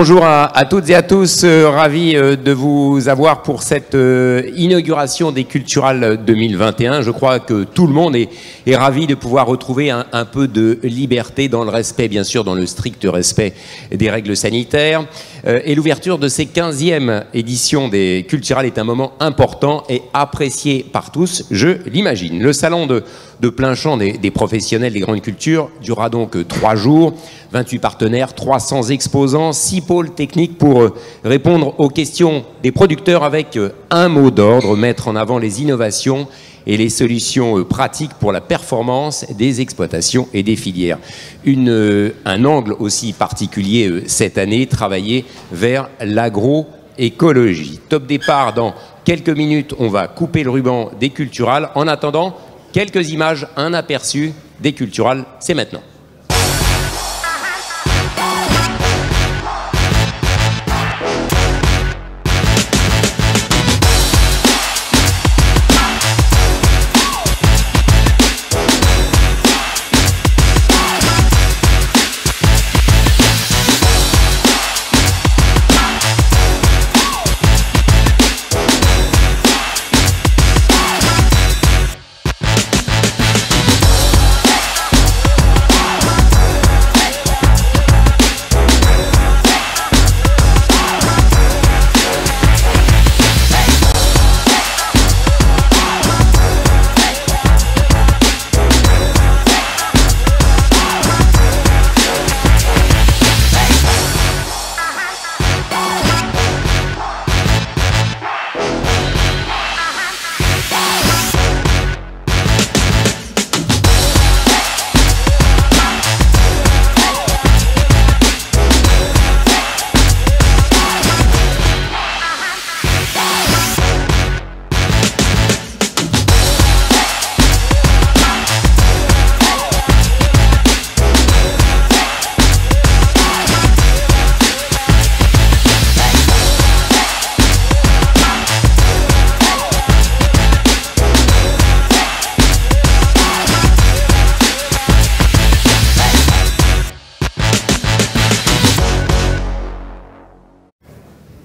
Bonjour à toutes et à tous, ravi de vous avoir pour cette inauguration des Culturales 2021. Je crois que tout le monde est ravi de pouvoir retrouver un peu de liberté dans le respect, bien sûr, dans le strict respect des règles sanitaires. Et l'ouverture de ces 15e éditions des Culturales est un moment important et apprécié par tous, je l'imagine. Le salon de plein champ des professionnels des grandes cultures durera donc 3 jours, 28 partenaires, 300 exposants, 6 pôles techniques pour répondre aux questions des producteurs avec un mot d'ordre, mettre en avant les innovations et les solutions pratiques pour la performance des exploitations et des filières. Un angle aussi particulier cette année, travailler vers l'agroécologie. Top départ dans quelques minutes, on va couper le ruban des Culturales. En attendant, quelques images, un aperçu des Culturales, c'est maintenant.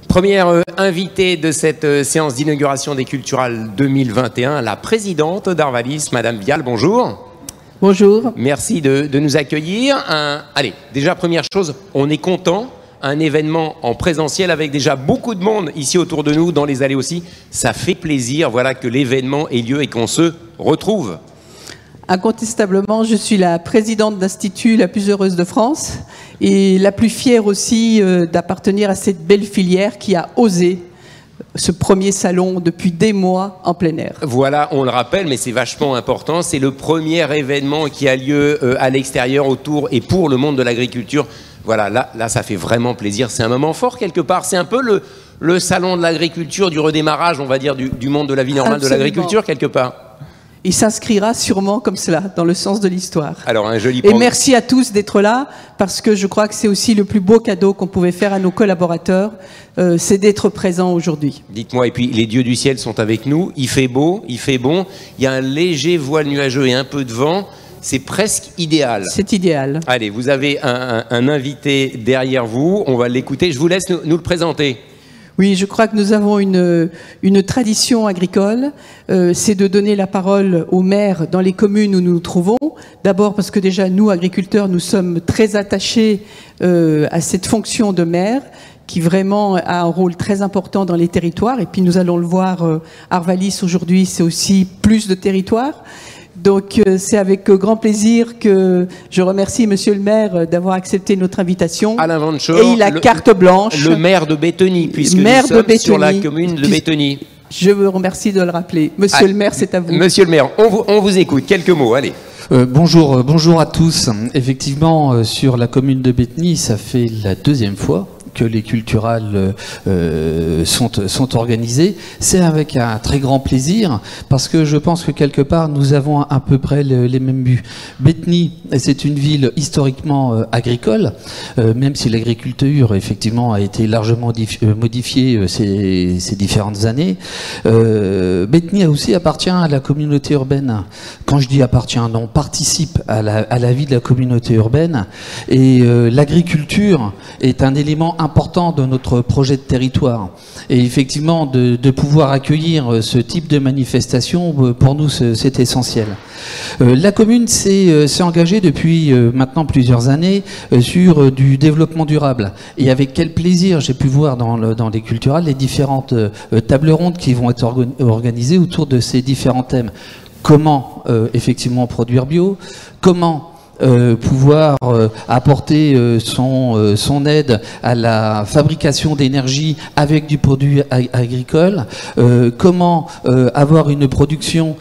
Première invitée de cette séance d'inauguration des Culturales 2021, la présidente d'Arvalis, Madame Vial, bonjour. Bonjour. Merci de nous accueillir. Allez, déjà première chose, on est content, un événement en présentiel avec déjà beaucoup de monde ici autour de nous, dans les allées aussi. Ça fait plaisir, voilà, que l'événement ait lieu et qu'on se retrouve. Incontestablement, je suis la présidente d'Institut la plus heureuse de France et la plus fière aussi d'appartenir à cette belle filière qui a osé ce premier salon depuis des mois en plein air. Voilà, on le rappelle, mais c'est vachement important, c'est le premier événement qui a lieu à l'extérieur, autour et pour le monde de l'agriculture. Voilà, là, ça fait vraiment plaisir, c'est un moment fort quelque part, c'est un peu le salon de l'agriculture, du redémarrage, on va dire, du monde de la vie normale. Absolument. De l'agriculture quelque part. Il s'inscrira sûrement comme cela, dans le sens de l'histoire. Alors, un joli Et merci à tous d'être là, parce que je crois que c'est aussi le plus beau cadeau qu'on pouvait faire à nos collaborateurs, c'est d'être présents aujourd'hui. Dites-moi, et puis les dieux du ciel sont avec nous, il fait beau, il fait bon, il y a un léger voile nuageux et un peu de vent, c'est presque idéal. C'est idéal. Allez, vous avez un invité derrière vous, on va l'écouter, je vous laisse nous le présenter. Oui, je crois que nous avons une tradition agricole, c'est de donner la parole aux maires dans les communes où nous nous trouvons. D'abord parce que déjà, nous, agriculteurs, nous sommes très attachés à cette fonction de maire qui vraiment a un rôle très important dans les territoires. Et puis nous allons le voir, Arvalis aujourd'hui, c'est aussi plus de territoires. Donc c'est avec grand plaisir que je remercie Monsieur le maire d'avoir accepté notre invitation. Alain Vanchor, et il a carte blanche. Le maire de Bétheny, puisque nous sommes sur la commune de Bétheny. Je vous remercie de le rappeler. Monsieur le maire, c'est à vous. Monsieur le maire, on vous écoute. Quelques mots, allez. Bonjour à tous. Effectivement, sur la commune de Bétheny, ça fait la 2e fois que les Culturales sont organisées. C'est avec un très grand plaisir, parce que je pense que quelque part, nous avons à peu près les mêmes buts. Bétheny, c'est une ville historiquement agricole, même si l'agriculture, effectivement, a été largement modifiée ces différentes années. Bétheny aussi appartient à la communauté urbaine. Quand je dis appartient, non, participe à la vie de la communauté urbaine. Et l'agriculture est un élément important de notre projet de territoire. Et effectivement, de pouvoir accueillir ce type de manifestation, pour nous, c'est essentiel. La commune s'est engagée depuis maintenant plusieurs années sur du développement durable. Et avec quel plaisir j'ai pu voir dans les culturales les différentes tables rondes qui vont être organisées autour de ces différents thèmes. Comment effectivement produire bio, comment pouvoir apporter son aide à la fabrication d'énergie avec du produit agricole, comment avoir une production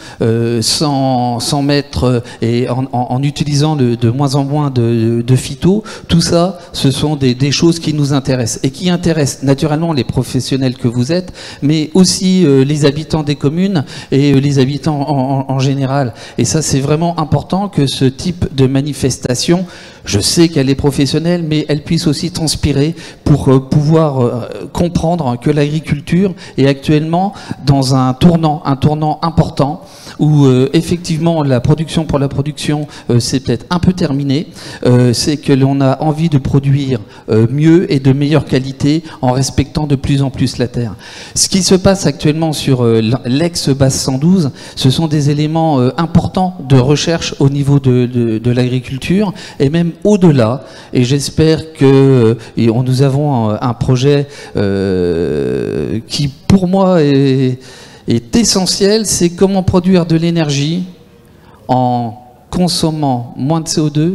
sans mettre et en utilisant de moins en moins de phyto. Tout ça, ce sont des choses qui nous intéressent et qui intéressent naturellement les professionnels que vous êtes, mais aussi les habitants des communes et les habitants en général. Et ça, c'est vraiment important que ce type de manifestation, je sais qu'elle est professionnelle, mais elle puisse aussi transpirer pour pouvoir comprendre que l'agriculture est actuellement dans un tournant important où effectivement la production pour la production c'est peut-être un peu terminé, c'est que l'on a envie de produire mieux et de meilleure qualité en respectant de plus en plus la terre. Ce qui se passe actuellement sur l'ex-Basse 112, ce sont des éléments importants de recherche au niveau de l'agriculture et même au-delà, et j'espère que nous avons un projet qui pour moi est essentiel, c'est comment produire de l'énergie en consommant moins de CO2,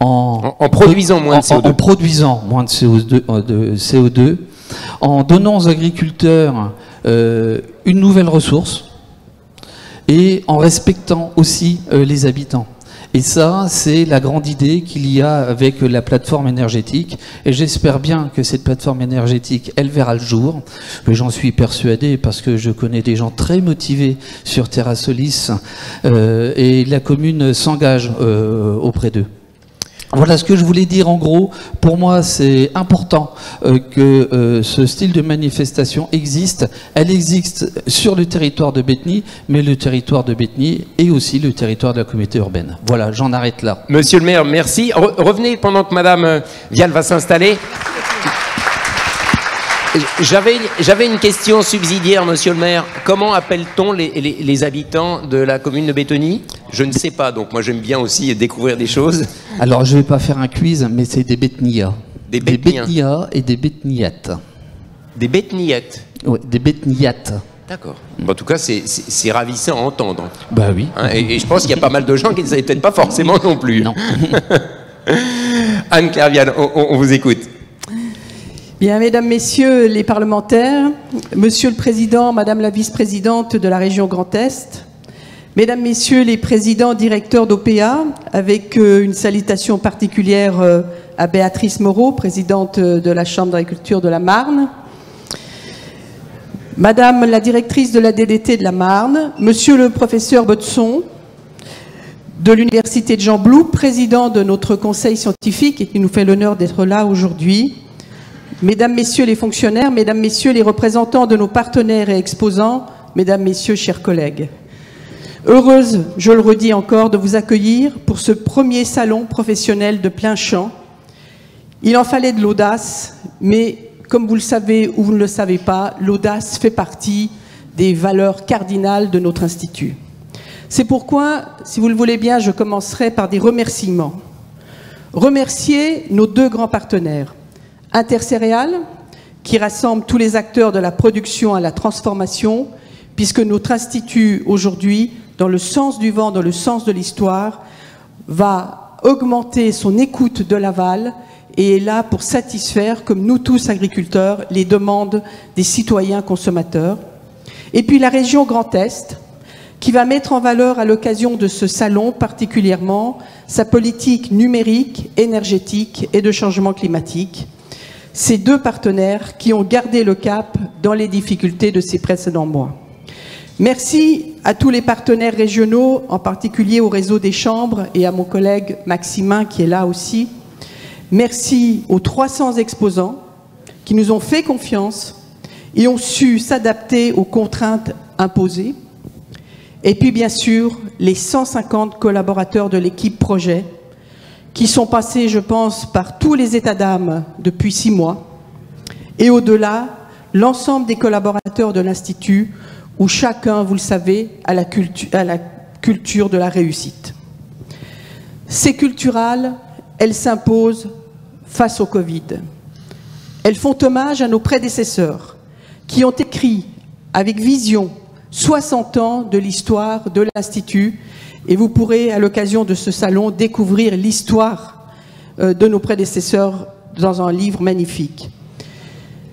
en produisant moins de CO2. En produisant moins de CO2, en donnant aux agriculteurs une nouvelle ressource et en respectant aussi les habitants. Et ça, c'est la grande idée qu'il y a avec la plateforme énergétique. Et j'espère bien que cette plateforme énergétique, elle verra le jour. Mais j'en suis persuadé parce que je connais des gens très motivés sur Terra Solis et la commune s'engage auprès d'eux. Voilà ce que je voulais dire en gros. Pour moi, c'est important que ce style de manifestation existe. Elle existe sur le territoire de Bétheny, mais le territoire de Bétheny est aussi le territoire de la communauté urbaine. Voilà, j'en arrête là. Monsieur le maire, merci. Revenez pendant que Madame Vial va s'installer. J'avais une question subsidiaire, monsieur le maire. Comment appelle-t-on les habitants de la commune de Bétheny? Je ne sais pas, donc moi j'aime bien aussi découvrir des choses. Alors je ne vais pas faire un quiz, mais c'est des Béthnyas. Des Béthnyas et des Béthniates. Des Béthniates? Oui, des Béthniates. D'accord. En tout cas, c'est ravissant à entendre. Bah oui. Hein, et je pense qu'il y a pas mal de gens qui ne savaient peut-être pas forcément non plus. Non. Anne-Claire Vial, on vous écoute. Bien, mesdames, messieurs les parlementaires, monsieur le président, madame la vice-présidente de la région Grand Est, mesdames, messieurs les présidents directeurs d'OPA, avec une salutation particulière à Béatrice Moreau, présidente de la Chambre d'agriculture de la Marne, madame la directrice de la DDT de la Marne, monsieur le professeur Botson, de l'université de Jean Blou, président de notre conseil scientifique et qui nous fait l'honneur d'être là aujourd'hui, mesdames, messieurs les fonctionnaires, mesdames, messieurs les représentants de nos partenaires et exposants, mesdames, messieurs, chers collègues. Heureuse, je le redis encore, de vous accueillir pour ce premier salon professionnel de plein champ. Il en fallait de l'audace, mais comme vous le savez ou vous ne le savez pas, l'audace fait partie des valeurs cardinales de notre institut. C'est pourquoi, si vous le voulez bien, je commencerai par des remerciements. Remercier nos deux grands partenaires. Intercéréales, qui rassemble tous les acteurs de la production à la transformation, puisque notre institut, aujourd'hui, dans le sens du vent, dans le sens de l'histoire, va augmenter son écoute de l'aval et est là pour satisfaire, comme nous tous agriculteurs, les demandes des citoyens consommateurs. Et puis la région Grand Est, qui va mettre en valeur à l'occasion de ce salon particulièrement sa politique numérique, énergétique et de changement climatique. Ces deux partenaires qui ont gardé le cap dans les difficultés de ces précédents mois. Merci à tous les partenaires régionaux, en particulier au réseau des chambres et à mon collègue Maximin qui est là aussi. Merci aux 300 exposants qui nous ont fait confiance et ont su s'adapter aux contraintes imposées. Et puis bien sûr, les 150 collaborateurs de l'équipe projet qui sont passés, je pense, par tous les états d'âme depuis 6 mois, et au-delà, l'ensemble des collaborateurs de l'Institut, où chacun, vous le savez, a la culture de la réussite. Ces culturales, elles s'imposent face au Covid. Elles font hommage à nos prédécesseurs qui ont écrit avec vision 60 ans de l'histoire de l'Institut, et vous pourrez, à l'occasion de ce salon, découvrir l'histoire de nos prédécesseurs dans un livre magnifique.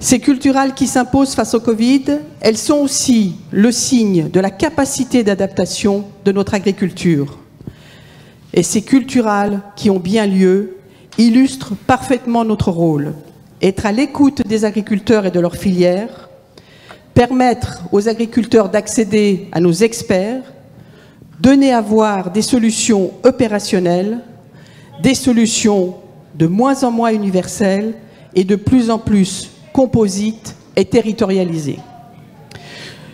Ces culturales qui s'imposent face au Covid, elles sont aussi le signe de la capacité d'adaptation de notre agriculture. Et ces culturales qui ont bien lieu illustrent parfaitement notre rôle. Être à l'écoute des agriculteurs et de leurs filières, permettre aux agriculteurs d'accéder à nos experts, donner à voir des solutions opérationnelles, des solutions de moins en moins universelles et de plus en plus composites et territorialisées.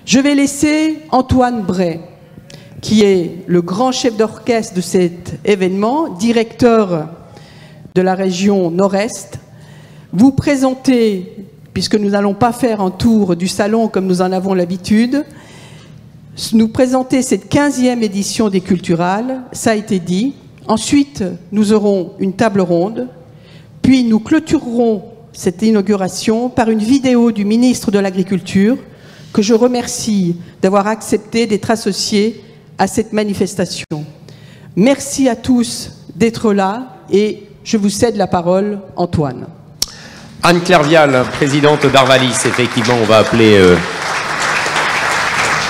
Je vais laisser Antoine Bray, qui est le grand chef d'orchestre de cet événement, directeur de la région Nord-Est, vous présenter, puisque nous n'allons pas faire un tour du salon comme nous en avons l'habitude, nous présenter cette 15e édition des Culturales, ça a été dit. Ensuite, nous aurons une table ronde, puis nous clôturerons cette inauguration par une vidéo du ministre de l'Agriculture, que je remercie d'avoir accepté d'être associé à cette manifestation. Merci à tous d'être là et je vous cède la parole, Antoine. Anne-Claire Vial, présidente d'Arvalis, effectivement, on va appeler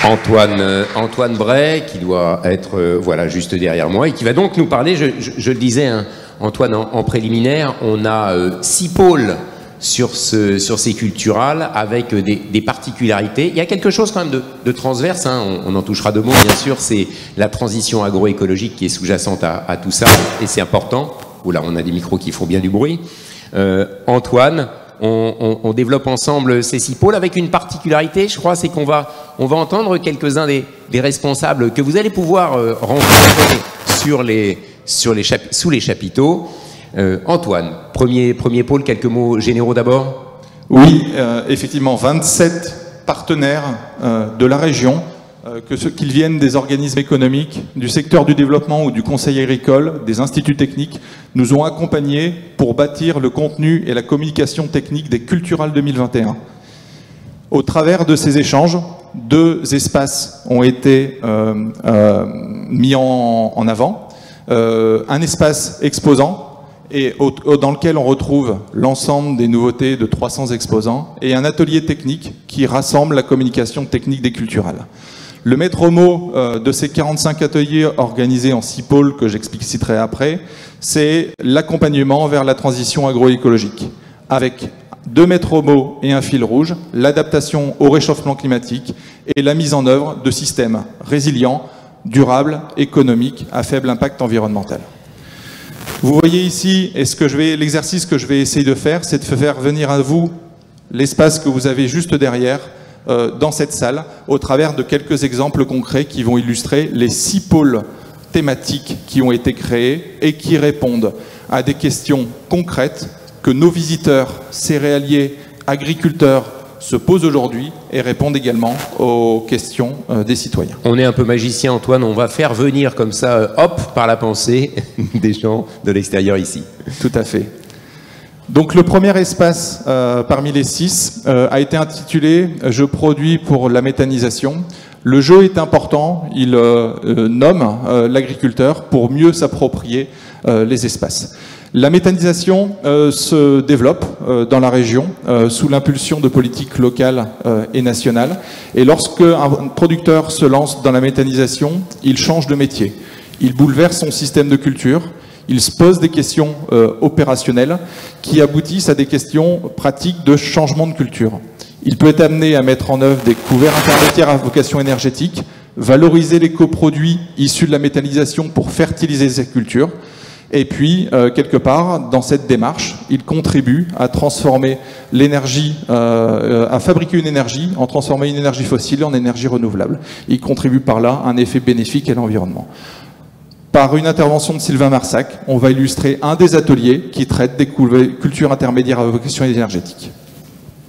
Antoine Bray, qui doit être voilà, juste derrière moi, et qui va donc nous parler, je le disais, hein, Antoine, en préliminaire, on a 6 pôles sur ces culturales, avec des particularités. Il y a quelque chose quand même de transverse, hein, on en touchera 2 mots, bien sûr, c'est la transition agroécologique qui est sous-jacente à tout ça, et c'est important. Oula, on a des micros qui font bien du bruit. Antoine, on développe ensemble ces 6 pôles avec une particularité, je crois, c'est qu'on va entendre quelques-uns des responsables que vous allez pouvoir rencontrer sous les chapiteaux. Antoine, premier pôle, quelques mots généraux d'abord. Oui, effectivement, 27 partenaires de la région, qu'ils viennent des organismes économiques, du secteur du développement ou du conseil agricole, des instituts techniques, nous ont accompagnés pour bâtir le contenu et la communication technique des Culturales 2021. Au travers de ces échanges, 2 espaces ont été mis en avant. Un espace exposant, et dans lequel on retrouve l'ensemble des nouveautés de 300 exposants, et un atelier technique qui rassemble la communication technique des Culturales. Le maître mot de ces 45 ateliers organisés en 6 pôles, que j'expliciterai après, c'est l'accompagnement vers la transition agroécologique, avec 2 maîtres mots et un fil rouge, l'adaptation au réchauffement climatique et la mise en œuvre de systèmes résilients, durables, économiques, à faible impact environnemental. Vous voyez ici, l'exercice que je vais essayer de faire, c'est de faire venir à vous l'espace que vous avez juste derrière, dans cette salle, au travers de quelques exemples concrets qui vont illustrer les 6 pôles thématiques qui ont été créés et qui répondent à des questions concrètes que nos visiteurs, céréaliers, agriculteurs se posent aujourd'hui et répondent également aux questions des citoyens. On est un peu magicien, Antoine, on va faire venir comme ça, hop, par la pensée, des gens de l'extérieur ici. Tout à fait. Donc le premier espace parmi les 6 a été intitulé « Je produis pour la méthanisation ». Le jeu est important, il nomme l'agriculteur pour mieux s'approprier les espaces. La méthanisation se développe dans la région sous l'impulsion de politiques locales et nationales. Et lorsque un producteur se lance dans la méthanisation, il change de métier. Il bouleverse son système de culture. Il se pose des questions opérationnelles qui aboutissent à des questions pratiques de changement de culture. Il peut être amené à mettre en œuvre des couverts intermédiaires à vocation énergétique, valoriser les coproduits issus de la méthanisation pour fertiliser ses cultures. Et puis, quelque part, dans cette démarche, il contribue à transformer l'énergie, à fabriquer une énergie, en transformer une énergie fossile en énergie renouvelable. Il contribue par là à un effet bénéfique à l'environnement. par une intervention de Sylvain Marsac, on va illustrer un des ateliers qui traite des cultures intermédiaires à vocation énergétique.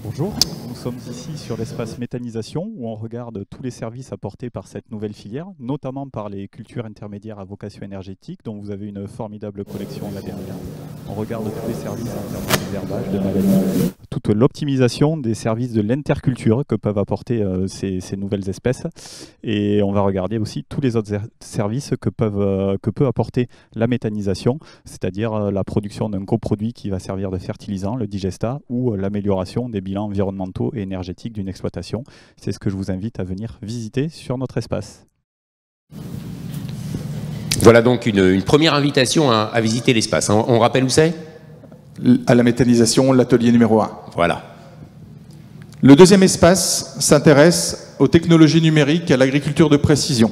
Bonjour, nous sommes ici sur l'espace méthanisation où on regarde tous les services apportés par cette nouvelle filière, notamment par les cultures intermédiaires à vocation énergétique dont vous avez une formidable collection là derrière. On regarde tous les services en termes de désherbage, de maladie, toute l'optimisation des services de l'interculture que peuvent apporter ces nouvelles espèces. Et on va regarder aussi tous les autres services que peut apporter la méthanisation, c'est-à-dire la production d'un coproduit qui va servir de fertilisant, le digestat, ou l'amélioration des bilans environnementaux et énergétiques d'une exploitation. C'est ce que je vous invite à venir visiter sur notre espace. Voilà donc une première invitation à visiter l'espace. On rappelle où c'est? À la méthanisation, l'atelier numéro 1. Voilà. Le deuxième espace s'intéresse aux technologies numériques et à l'agriculture de précision.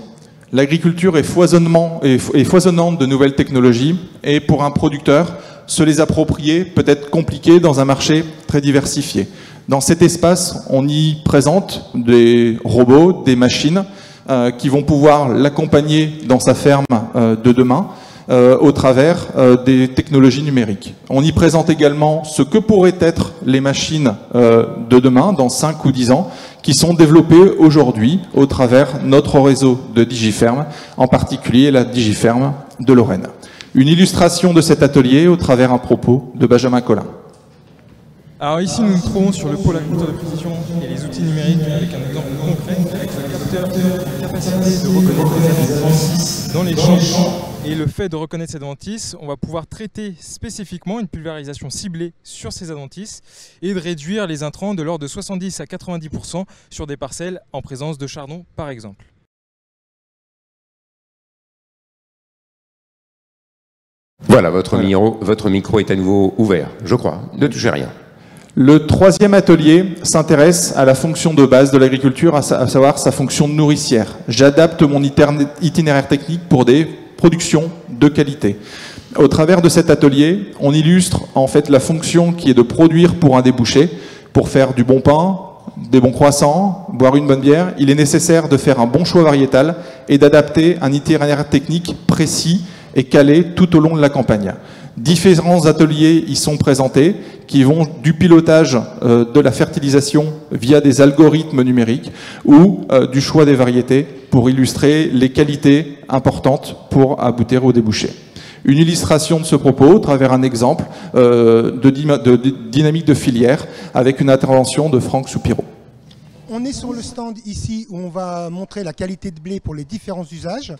L'agriculture est foisonnante de nouvelles technologies et pour un producteur, se les approprier peut être compliqué dans un marché très diversifié. Dans cet espace, on y présente des robots, des machines qui vont pouvoir l'accompagner dans sa ferme de demain au travers des technologies numériques. On y présente également ce que pourraient être les machines de demain, dans 5 ou 10 ans, qui sont développées aujourd'hui au travers notre réseau de Digiferm, en particulier la Digiferm de Lorraine. Une illustration de cet atelier au travers un propos de Benjamin Collin. Alors ici, nous nous trouvons sur le pôle agriculture de précision et les outils numériques avec un exemple concret avec le capteur qui a la capacité de reconnaître les adventices dans les champs. Et le fait de reconnaître ces adventices, on va pouvoir traiter spécifiquement une pulvérisation ciblée sur ces adventices et de réduire les intrants de l'ordre de 70 à 90% sur des parcelles en présence de chardon par exemple. Voilà, votre micro est à nouveau ouvert, je crois. Ne touchez rien. Le troisième atelier s'intéresse à la fonction de base de l'agriculture, à savoir sa fonction nourricière. J'adapte mon itinéraire technique pour des productions de qualité. Au travers de cet atelier, on illustre en fait la fonction qui est de produire pour un débouché, pour faire du bon pain, des bons croissants, boire une bonne bière. Il est nécessaire de faire un bon choix variétal et d'adapter un itinéraire technique précis et calé tout au long de la campagne. Différents ateliers y sont présentés qui vont du pilotage de la fertilisation via des algorithmes numériques ou du choix des variétés pour illustrer les qualités importantes pour aboutir au débouché. Une illustration de ce propos au travers un exemple de dynamique de filière avec une intervention de Franck Soupirot. On est sur le stand ici où on va montrer la qualité de blé pour les différents usages.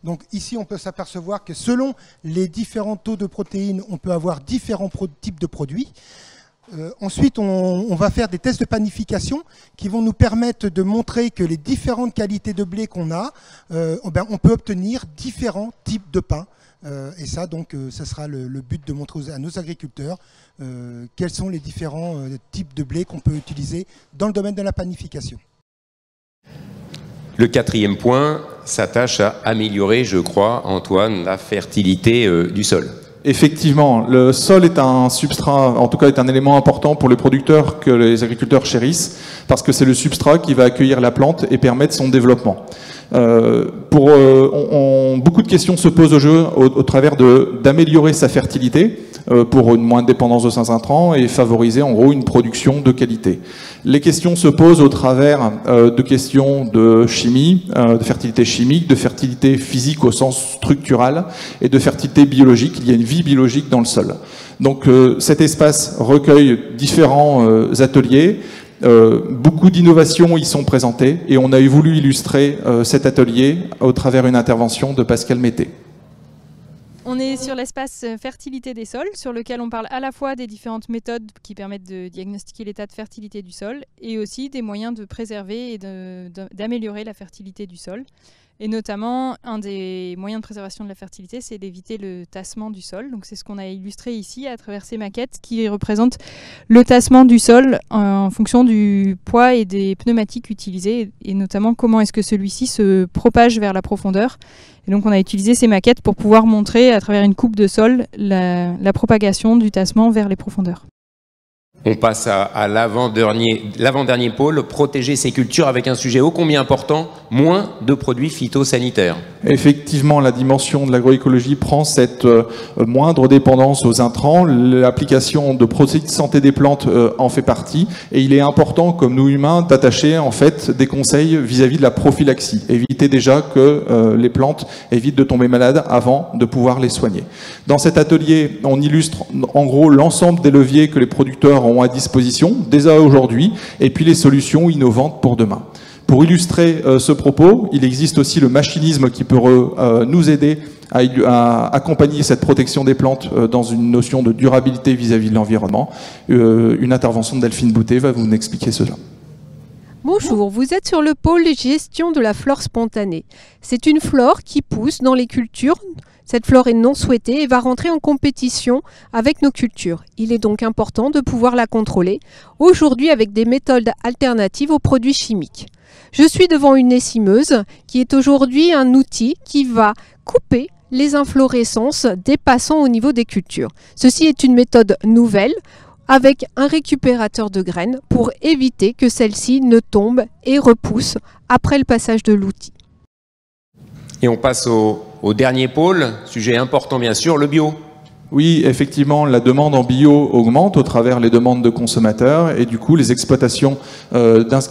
Donc ici, on peut s'apercevoir que selon les différents taux de protéines, on peut avoir différents types de produits. Ensuite, on va faire des tests de panification qui vont nous permettre de montrer que les différentes qualités de blé qu'on a, on peut obtenir différents types de pain. Et ça, donc, ça sera le but de montrer à nos agriculteurs quels sont les différents types de blé qu'on peut utiliser dans le domaine de la panification. Le quatrième point s'attache à améliorer, je crois, Antoine, la fertilité du sol. Effectivement, le sol est un substrat, en tout cas est un élément important pour les producteurs que les agriculteurs chérissent, parce que c'est le substrat qui va accueillir la plante et permettre son développement. Beaucoup de questions se posent au travers d'améliorer sa fertilité pour une moindre dépendance de ses intrants et favoriser en gros une production de qualité. Les questions se posent au travers de questions de chimie, de fertilité chimique, de fertilité physique au sens structural et de fertilité biologique. Il y a une vie biologique dans le sol. Donc cet espace recueille différents ateliers. Beaucoup d'innovations y sont présentées et on a voulu illustrer cet atelier au travers d'une intervention de Pascal Mété. On est sur l'espace fertilité des sols, sur lequel on parle à la fois des différentes méthodes qui permettent de diagnostiquer l'état de fertilité du sol et aussi des moyens de préserver et d'améliorer la fertilité du sol. Et notamment, un des moyens de préservation de la fertilité, c'est d'éviter le tassement du sol. Donc c'est ce qu'on a illustré ici à travers ces maquettes qui représentent le tassement du sol en fonction du poids et des pneumatiques utilisés et notamment comment est-ce que celui-ci se propage vers la profondeur. Et donc on a utilisé ces maquettes pour pouvoir montrer à travers une coupe de sol la propagation du tassement vers les profondeurs. On passe à l'avant-dernier pôle, protéger ses cultures avec un sujet ô combien important, moins de produits phytosanitaires. Effectivement, la dimension de l'agroécologie prend cette moindre dépendance aux intrants. L'application de produits de santé des plantes en fait partie. Et il est important, comme nous humains, d'attacher en fait des conseils vis-à-vis de la prophylaxie. Éviter déjà que les plantes évitent de tomber malades avant de pouvoir les soigner. Dans cet atelier, on illustre en gros l'ensemble des leviers que les producteurs ont à disposition, dès aujourd'hui, et puis les solutions innovantes pour demain. Pour illustrer ce propos, il existe aussi le machinisme qui peut nous aider à accompagner cette protection des plantes dans une notion de durabilité vis-à-vis de l'environnement. Une intervention de Delphine Boutet va vous expliquer cela. Bonjour, vous êtes sur le pôle gestion de la flore spontanée. C'est une flore qui pousse dans les cultures. Cette flore est non souhaitée et va rentrer en compétition avec nos cultures. Il est donc important de pouvoir la contrôler, aujourd'hui avec des méthodes alternatives aux produits chimiques. Je suis devant une essimeuse qui est aujourd'hui un outil qui va couper les inflorescences dépassant au niveau des cultures. Ceci est une méthode nouvelle avec un récupérateur de graines pour éviter que celle-ci ne tombe et repousse après le passage de l'outil. Et on passe au dernier pôle, sujet important bien sûr, le bio. Oui, effectivement, la demande en bio augmente au travers les demandes de consommateurs et du coup, les exploitations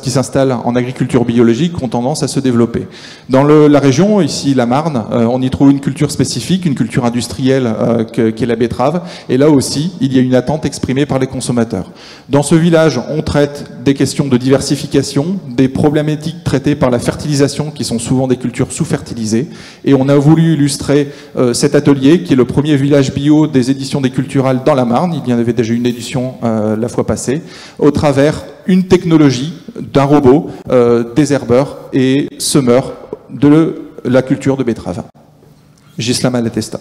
qui s'installent en agriculture biologique ont tendance à se développer. Dans la région, ici la Marne, on y trouve une culture spécifique, une culture industrielle qui est la betterave. Et là aussi, il y a une attente exprimée par les consommateurs. Dans ce village, on traite des questions de diversification, des problématiques traitées par la fertilisation, qui sont souvent des cultures sous-fertilisées. Et on a voulu illustrer cet atelier, qui est le premier village bio des éditions des Culturales dans la Marne. Il y en avait déjà une édition la fois passée, au travers une technologie d'un robot désherbeur et semeur de la culture de betterave. Gisela Malatesta.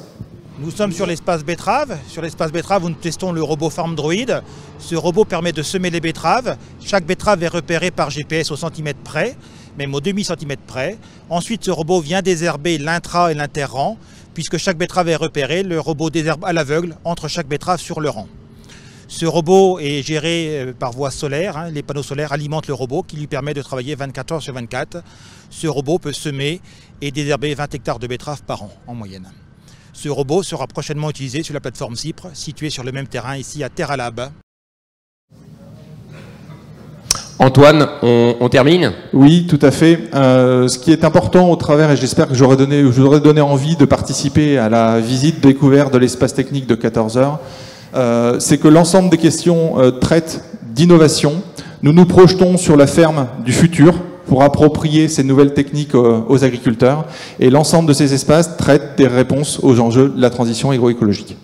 Nous sommes sur l'espace betterave. Sur l'espace betterave, nous testons le robot FarmDroid. Ce robot permet de semer les betteraves. Chaque betterave est repérée par GPS au centimètre près, même au demi-centimètre près. Ensuite, ce robot vient désherber l'intra- et l'inter-rang. Puisque chaque betterave est repérée, le robot désherbe à l'aveugle entre chaque betterave sur le rang. Ce robot est géré par voie solaire. Les panneaux solaires alimentent le robot qui lui permet de travailler 24 heures sur 24. Ce robot peut semer et désherber 20 hectares de betteraves par an en moyenne. Ce robot sera prochainement utilisé sur la plateforme Cypre, située sur le même terrain ici à Terralab. Antoine, on termine ? Oui, tout à fait. Ce qui est important au travers, et j'espère que j'aurais donné envie de participer à la visite découverte de l'espace technique de 14 heures, c'est que l'ensemble des questions traitent d'innovation. Nous nous projetons sur la ferme du futur pour approprier ces nouvelles techniques aux agriculteurs. Et l'ensemble de ces espaces traitent des réponses aux enjeux de la transition agroécologique.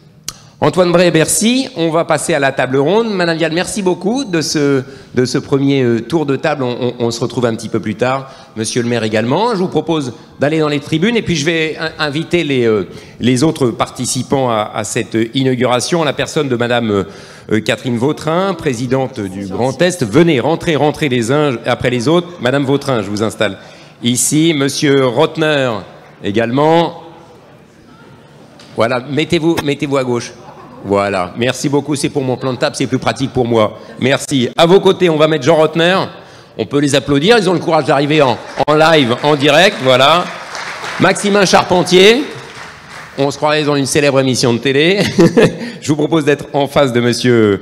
Antoine Bray, merci. On va passer à la table ronde. Madame Vial, merci beaucoup de ce premier tour de table. On se retrouve un petit peu plus tard. Monsieur le maire également. Je vous propose d'aller dans les tribunes et puis je vais inviter les autres participants à cette inauguration. La personne de Madame Catherine Vautrin, présidente du Grand Est. Venez, rentrez les uns après les autres. Madame Vautrin, je vous installe ici. Monsieur Rotner également. Voilà, mettez-vous à gauche. Voilà, merci beaucoup, c'est pour mon plan de table, c'est plus pratique pour moi. Merci. À vos côtés, on va mettre Jean Rotner. On peut les applaudir, ils ont le courage d'arriver en live, en direct, voilà. Maximin Charpentier. On se croirait dans une célèbre émission de télé. Je vous propose d'être en face de monsieur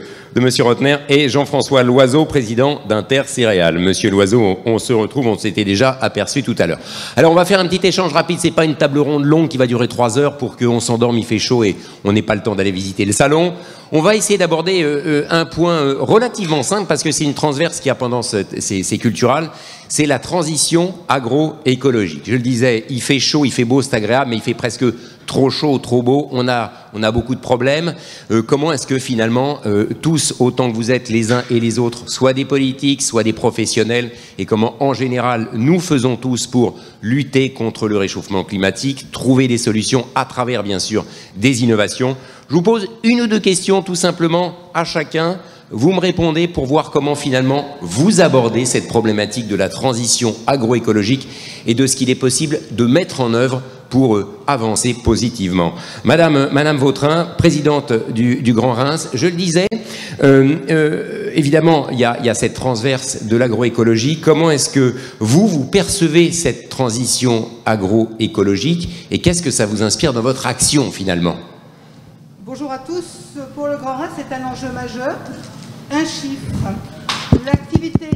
Rotner et Jean-François Loiseau, président d'Intercéréales. Monsieur Loiseau, on se retrouve, on s'était déjà aperçu tout à l'heure. Alors on va faire un petit échange rapide, c'est pas une table ronde longue qui va durer 3 heures pour qu'on s'endorme, il fait chaud et on n'ait pas le temps d'aller visiter le salon. On va essayer d'aborder un point relativement simple parce que c'est une transverse qui a pendant ces culturales, c'est la transition agroécologique. Je le disais, il fait chaud, il fait beau, c'est agréable, mais il fait presque trop chaud, trop beau, on a beaucoup de problèmes. Comment est-ce que finalement, tous, autant que vous êtes les uns et les autres, soit des politiques, soit des professionnels, et comment en général nous faisons tous pour lutter contre le réchauffement climatique, trouver des solutions à travers bien sûr des innovations. Je vous pose 1 ou 2 questions tout simplement à chacun. Vous me répondez pour voir comment finalement vous abordez cette problématique de la transition agroécologique et de ce qu'il est possible de mettre en œuvre pour avancer positivement. Madame Vautrin, présidente du Grand Reims, je le disais, évidemment, il y a cette transverse de l'agroécologie. Comment est-ce que vous percevez cette transition agroécologique et qu'est-ce que ça vous inspire dans votre action finalement? Bonjour à tous. Pour le Grand Rhin, c'est un enjeu majeur. Un chiffre. L'activité...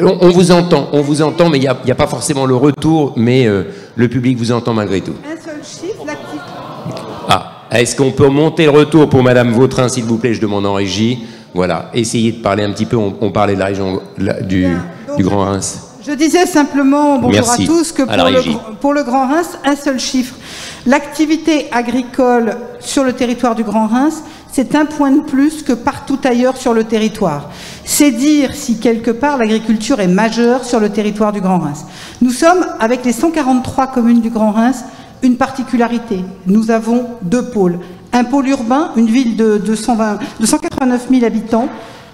On vous entend, mais il n'y a pas forcément le retour, mais le public vous entend malgré tout. Un seul chiffre, l'activité... Ah, est-ce qu'on peut monter le retour pour Madame Vautrin, s'il vous plaît? Je demande en régie. Voilà, essayez de parler un petit peu. On parlait de la région du Grand Reims. Je disais simplement, bonjour Merci. à tous, que pour le Grand Reims, un seul chiffre. L'activité agricole sur le territoire du Grand Reims, c'est un point de plus que partout ailleurs sur le territoire. C'est dire si quelque part l'agriculture est majeure sur le territoire du Grand Reims. Nous sommes, avec les 143 communes du Grand Reims, une particularité. Nous avons deux pôles. Un pôle urbain, une ville de 189 000 habitants,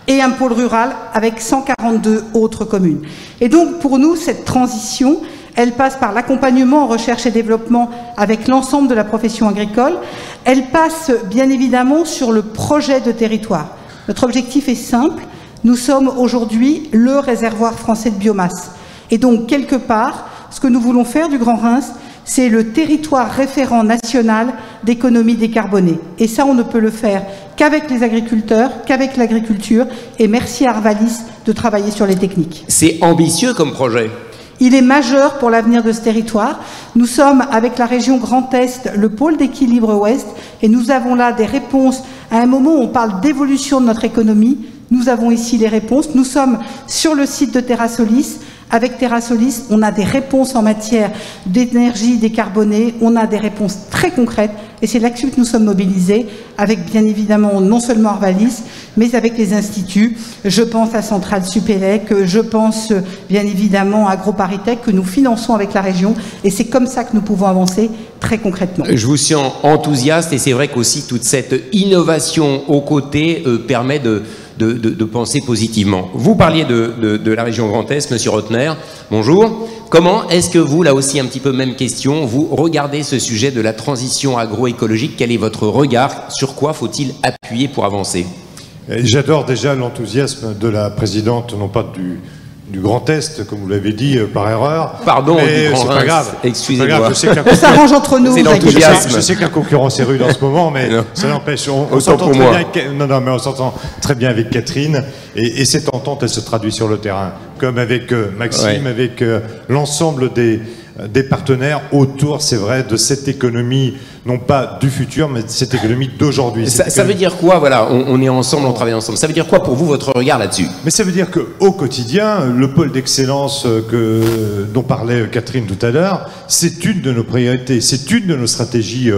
et un pôle rural avec 142 autres communes. Et donc, pour nous, cette transition, elle passe par l'accompagnement en recherche et développement avec l'ensemble de la profession agricole. Elle passe, bien évidemment, sur le projet de territoire. Notre objectif est simple. Nous sommes aujourd'hui le réservoir français de biomasse. Et donc, quelque part, ce que nous voulons faire du Grand Reims, c'est le territoire référent national d'économie décarbonée. Et ça, on ne peut le faire qu'avec les agriculteurs, qu'avec l'agriculture. Et merci à Arvalis de travailler sur les techniques. C'est ambitieux comme projet. Il est majeur pour l'avenir de ce territoire. Nous sommes, avec la région Grand Est, le pôle d'équilibre ouest, et nous avons là des réponses. À un moment où on parle d'évolution de notre économie, nous avons ici les réponses. Nous sommes sur le site de Terrasolis. Avec Terrasolis, on a des réponses en matière d'énergie décarbonée, on a des réponses très concrètes, et c'est là-dessus que nous sommes mobilisés, avec bien évidemment non seulement Arvalis, mais avec les instituts. Je pense à Centrale Supélec, je pense bien évidemment à AgroParisTech, que nous finançons avec la région, et c'est comme ça que nous pouvons avancer très concrètement. Je vous sens enthousiaste, et c'est vrai qu'aussi toute cette innovation aux côtés permet de penser positivement. Vous parliez de la région Grand Est, Monsieur Rotner. Bonjour. Comment est-ce que vous, là aussi un petit peu même question, vous regardez ce sujet de la transition agroécologique? Quel est votre regard? Sur quoi faut-il appuyer pour avancer? J'adore déjà l'enthousiasme de la présidente, non pas du Grand Est, comme vous l'avez dit, par erreur. Pardon, mais du Grand c'est pas Reims. grave. Excusez-moi. Ça s'arrange entre nous. C'est l'enthousiasme. Je sais que la concurrence est rude en ce moment, mais ça n'empêche. On s'entend très bien. Mais on s'entend très bien avec Catherine, et cette entente, elle se traduit sur le terrain, comme avec Maxime, avec l'ensemble des partenaires autour, c'est vrai, de cette économie, non pas du futur, mais de cette économie d'aujourd'hui. Ça veut dire quoi? Voilà, on est ensemble, on travaille ensemble. Ça veut dire quoi pour vous, votre regard là-dessus? Mais ça veut dire qu'au quotidien, le pôle d'excellence dont parlait Catherine tout à l'heure, c'est une de nos priorités, c'est une de nos stratégies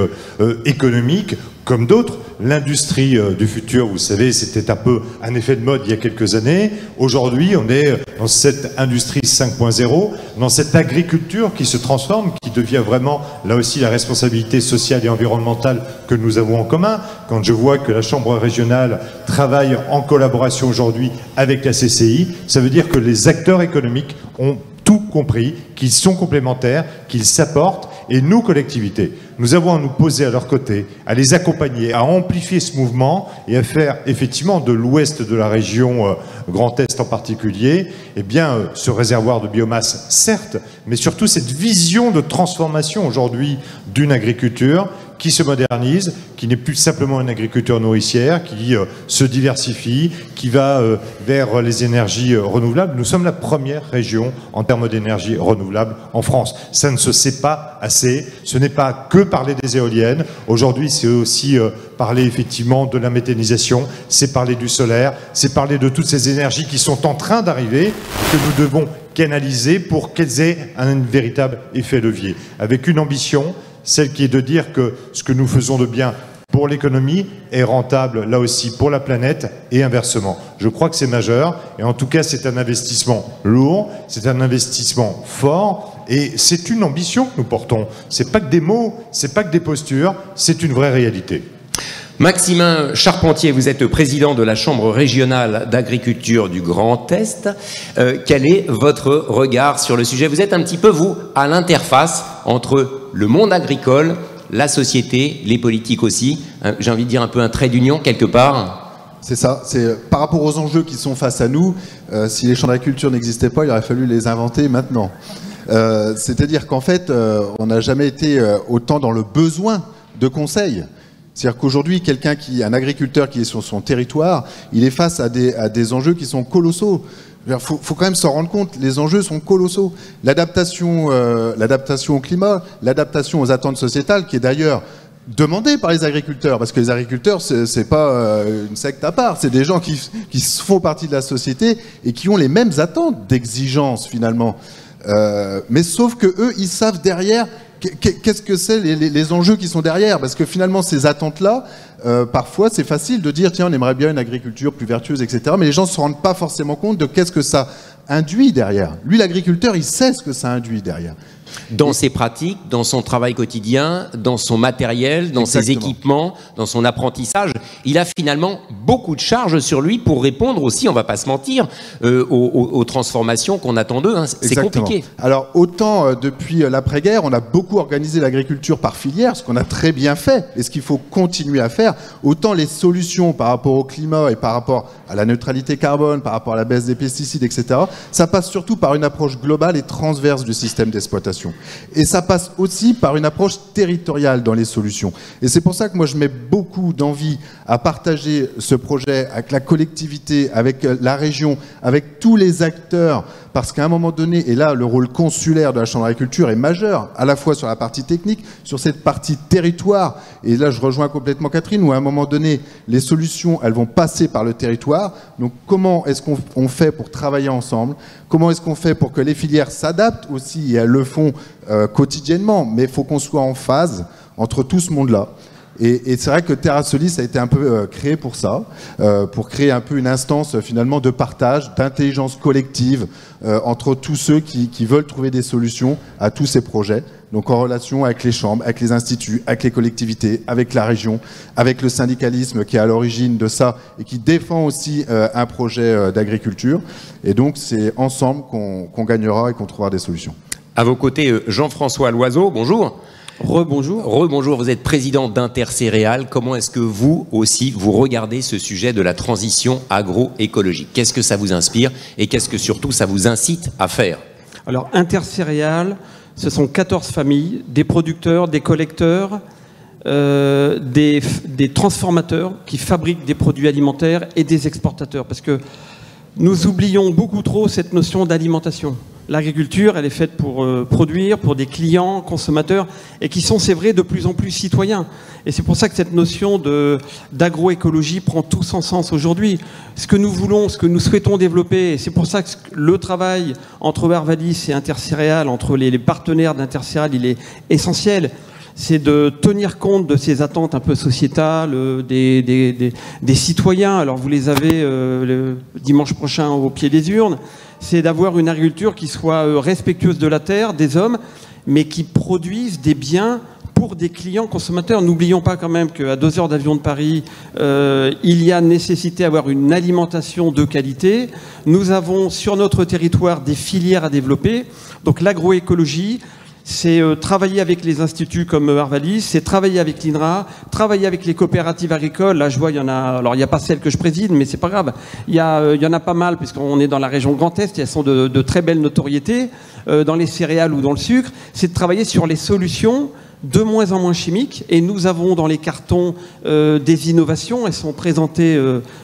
économiques, comme d'autres. L'industrie du futur, vous savez, c'était un peu un effet de mode il y a quelques années. Aujourd'hui, on est dans cette industrie 5.0, dans cette agriculture qui se transforme, qui devient vraiment, là aussi, la responsabilité sociale et environnementale que nous avons en commun. Quand je vois que la Chambre régionale travaille en collaboration aujourd'hui avec la CCI, ça veut dire que les acteurs économiques ont tout compris, qu'ils sont complémentaires, qu'ils s'apportent, et nous, collectivités, nous avons à nous poser à leur côté, à les accompagner, à amplifier ce mouvement et à faire effectivement de l'ouest de la région Grand Est en particulier, eh bien, ce réservoir de biomasse, certes, mais surtout cette vision de transformation aujourd'hui d'une agriculture qui se modernise, qui n'est plus simplement une agriculture nourricière, qui se diversifie, qui va vers les énergies renouvelables. Nous sommes la première région en termes d'énergie renouvelable en France. Ça ne se sait pas assez. Ce n'est pas que parler des éoliennes. Aujourd'hui, c'est aussi parler effectivement de la méthanisation, c'est parler du solaire, c'est parler de toutes ces énergies qui sont en train d'arriver, que nous devons canaliser pour qu'elles aient un véritable effet levier. Avec une ambition, celle qui est de dire que ce que nous faisons de bien pour l'économie est rentable, là aussi, pour la planète et inversement. Je crois que c'est majeur, et en tout cas, c'est un investissement lourd, c'est un investissement fort, et c'est une ambition que nous portons. C'est pas que des mots, c'est pas que des postures, c'est une vraie réalité. Maximin Charpentier, vous êtes président de la Chambre régionale d'agriculture du Grand Est. Quel est votre regard sur le sujet? Vous êtes un petit peu, vous, à l'interface entre le monde agricole, la société, les politiques aussi. J'ai envie de dire un peu un trait d'union quelque part. C'est ça. C'est par rapport aux enjeux qui sont face à nous. Si les champs d'agriculture n'existaient pas, il aurait fallu les inventer maintenant. C'est-à-dire qu'en fait, on n'a jamais été autant dans le besoin de conseils. C'est-à-dire qu'aujourd'hui, un agriculteur qui est sur son territoire, il est face à des enjeux qui sont colossaux. Il faut quand même s'en rendre compte, les enjeux sont colossaux. L'adaptation au climat, l'adaptation aux attentes sociétales, qui est d'ailleurs demandée par les agriculteurs, parce que les agriculteurs, c'est pas une secte à part, c'est des gens qui font partie de la société et qui ont les mêmes attentes d'exigence finalement. Mais sauf que eux, ils savent derrière qu'est-ce que c'est les enjeux qui sont derrière, parce que finalement ces attentes-là, parfois c'est facile de dire tiens on aimerait bien une agriculture plus vertueuse, etc. Mais les gens ne se rendent pas forcément compte de qu'est-ce que ça induit derrière. Lui l'agriculteur, il sait ce que ça induit derrière. Dans ses pratiques, dans son travail quotidien, dans son matériel, dans ses équipements, dans son apprentissage, il a finalement beaucoup de charges sur lui pour répondre aussi, on ne va pas se mentir, aux transformations qu'on attend d'eux. Hein. C'est compliqué. Alors autant depuis l'après-guerre, on a beaucoup organisé l'agriculture par filière, ce qu'on a très bien fait et ce qu'il faut continuer à faire, autant les solutions par rapport au climat et par rapport à la neutralité carbone, par rapport à la baisse des pesticides, etc., ça passe surtout par une approche globale et transverse du système d'exploitation. Et ça passe aussi par une approche territoriale dans les solutions. Et c'est pour ça que moi je mets beaucoup d'envie à partager ce projet avec la collectivité, avec la région, avec tous les acteurs, parce qu'à un moment donné, et là le rôle consulaire de la Chambre d'agriculture est majeur, à la fois sur la partie technique, sur cette partie territoire, et là je rejoins complètement Catherine, où à un moment donné, les solutions, elles vont passer par le territoire. Donc comment est-ce qu'on fait pour travailler ensemble? Comment est-ce qu'on fait pour que les filières s'adaptent aussi, et elles le font quotidiennement, mais il faut qu'on soit en phase entre tout ce monde-là. Et c'est vrai que Terra Solis a été un peu créé pour ça, pour créer un peu une instance finalement de partage, d'intelligence collective entre tous ceux qui veulent trouver des solutions à tous ces projets. Donc en relation avec les chambres, avec les instituts, avec les collectivités, avec la région, avec le syndicalisme qui est à l'origine de ça et qui défend aussi un projet d'agriculture. Et donc c'est ensemble qu'on gagnera et qu'on trouvera des solutions. À vos côtés, Jean-François Loiseau, bonjour. Rebonjour. Rebonjour, vous êtes président d'Intercéréales. Comment est-ce que vous aussi, vous regardez ce sujet de la transition agroécologique? Qu'est-ce que ça vous inspire et qu'est-ce que surtout ça vous incite à faire? Alors, Intercéréales, ce sont 14 familles, des producteurs, des collecteurs, des transformateurs qui fabriquent des produits alimentaires et des exportateurs. Parce que nous oublions beaucoup trop cette notion d'alimentation. L'agriculture, elle est faite pour produire, pour des clients, consommateurs, et qui sont, c'est vrai, de plus en plus citoyens. Et c'est pour ça que cette notion d'agroécologie prend tout son sens aujourd'hui. Ce que nous voulons, ce que nous souhaitons développer, et c'est pour ça que le travail entre Arvalis et Intercéréales, entre les partenaires d'Intercéréales, il est essentiel. C'est de tenir compte de ces attentes un peu sociétales, des citoyens. Alors vous les avez le dimanche prochain au pied des urnes. C'est d'avoir une agriculture qui soit respectueuse de la terre, des hommes, mais qui produise des biens pour des clients consommateurs. N'oublions pas quand même qu'à 2 heures d'avion de Paris, il y a nécessité d'avoir une alimentation de qualité. Nous avons sur notre territoire des filières à développer. Donc l'agroécologie, c'est travailler avec les instituts comme Arvalis, c'est travailler avec l'INRA, travailler avec les coopératives agricoles. Là, je vois, il y en a. Alors, il n'y a pas celle que je préside, mais c'est pas grave. Il y en a pas mal, puisqu'on est dans la région Grand Est. Elles sont de très belle notoriété dans les céréales ou dans le sucre. C'est de travailler sur les solutions de moins en moins chimiques. Et nous avons dans les cartons des innovations. Elles sont présentées